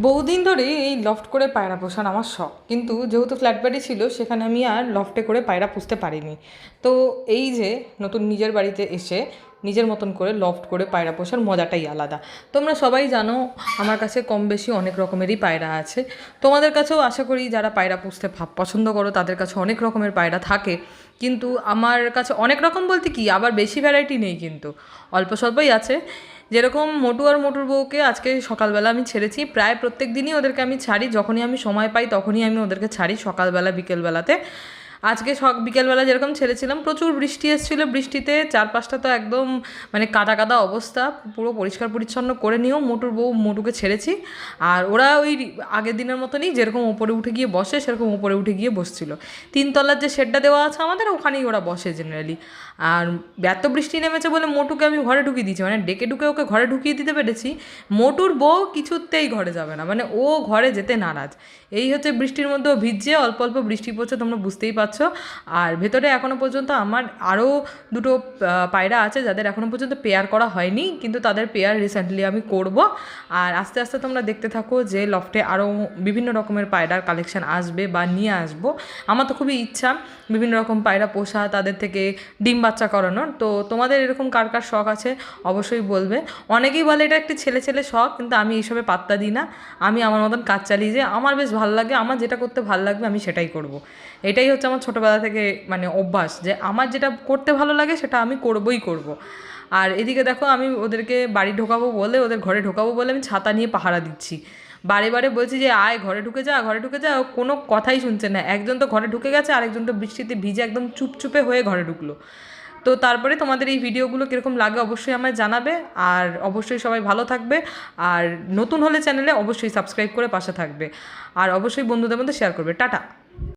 বহুদিন ধরেই এই লফট করে পায়রা পোষার আমার শখ, কিন্তু যেহেতু ফ্ল্যাট বাড়ি ছিল সেখানে আমি আর লফটে করে পায়রা পুষতে পারিনি। তো এই যে নতুন নিজের বাড়িতে এসে নিজের মতন করে লফট করে পায়রা পোষার মজাটাই আলাদা। তোমরা সবাই জানো আমার কাছে কম বেশি অনেক রকমেরই পায়রা আছে। তোমাদের কাছেও আশা করি যারা পায়রা পুষতে পছন্দ করো তাদের কাছে অনেক রকমের পায়রা থাকে। কিন্তু আমার কাছে অনেক রকম বলতে কি, আবার বেশি ভ্যারাইটি নেই, কিন্তু অল্প স্বল্পই আছে। যেরকম মোটু আর মোটুর বউকে আজকে সকালবেলা আমি ছেড়েছি, প্রায় প্রত্যেক দিনই ওদেরকে আমি ছাড়ি, যখনই আমি সময় পাই তখনই আমি ওদেরকে ছাড়ি, সকালবেলা বিকেলবেলাতে। আজকে বিকেলবেলা যেরকম ছেড়েছিলাম, প্রচুর বৃষ্টি এসেছিলো, বৃষ্টিতে চারপাশটা তো একদম মানে কাদা কাদা অবস্থা, পুরো পরিষ্কার পরিচ্ছন্ন করে নিয়েও মোটুকে ছেড়েছি। আর ওরা ওই আগের দিনের মতনই যেরকম ওপরে উঠে গিয়ে বসে সেরকম ওপরে উঠে গিয়ে বসছিল। তিনতলার যে শেডটা দেওয়া আছে আমাদের, ওখানেই ওরা বসে জেনারেলি। আর এত বৃষ্টি নেমেছে বলে মোটুকে আমি ঘরে ঢুকিয়ে দিয়েছি, মানে ডেকে ডুকে ওকে ঘরে ঢুকিয়ে দিতে পেরেছি। মোটুর বউ কিছুতেই ঘরে যাবে না, মানে ও ঘরে যেতে নারাজ। এই হচ্ছে বৃষ্টির মধ্যেও ভিজছে, অল্প অল্প বৃষ্টি পড়ছে, তোমরা বুঝতেই পারছো। আর ভেতরে এখনও পর্যন্ত আমার আরও দুটো পায়রা আছে যাদের এখনও পর্যন্ত পেয়ার করা হয়নি, কিন্তু তাদের পেয়ার রিসেন্টলি আমি করব। আর আস্তে আস্তে তোমরা দেখতে থাকো যে লফটে আরও বিভিন্ন রকমের পায়রার কালেকশান আসবে বা নিয়ে আসবো। আমার তো খুবই ইচ্ছা বিভিন্ন রকম পায়রা পোষা, তাদের থেকে ডিম বাচ্চা করানোর। তো তোমাদের এরকম কার কার শখ আছে অবশ্যই বলবে। অনেকেই বলে এটা একটি ছেলে ছেলে শখ, কিন্তু আমি এইসবে পাত্তা দিই না। আমি আমার মতন কাজ চালিয়ে যে আমার বেশ ভালো লাগে, আমার যেটা করতে ভালো লাগবে আমি সেটাই করব। এটাই হচ্ছে আমার ছোটোবেলা থেকে মানে অভ্যাস, যে আমার যেটা করতে ভালো লাগে সেটা আমি করবই করব। আর এদিকে দেখো, আমি ওদেরকে বাড়ি ঢোকাবো বলে, ওদের ঘরে ঢোকাবো বলে আমি ছাতা নিয়ে পাহারা দিচ্ছি। বারে বারে বলছি যে আয় ঘরে ঢুকে যা, ঘরে ঢুকে যা, ও কোনো কথাই শুনছে না। একজন তো ঘরে ঢুকে গেছে, আরেকজন তো বৃষ্টিতে ভিজে একদম চুপচুপে হয়ে ঘরে ঢুকলো। তো তারপরে তোমাদের এই ভিডিওগুলো কীরকম লাগে অবশ্যই আমায় জানাবে। আর অবশ্যই সবাই ভালো থাকবে। আর নতুন হলে চ্যানেলে অবশ্যই সাবস্ক্রাইব করে পাশে থাকবে। আর অবশ্যই বন্ধুদের মধ্যে শেয়ার করবে। টাটা।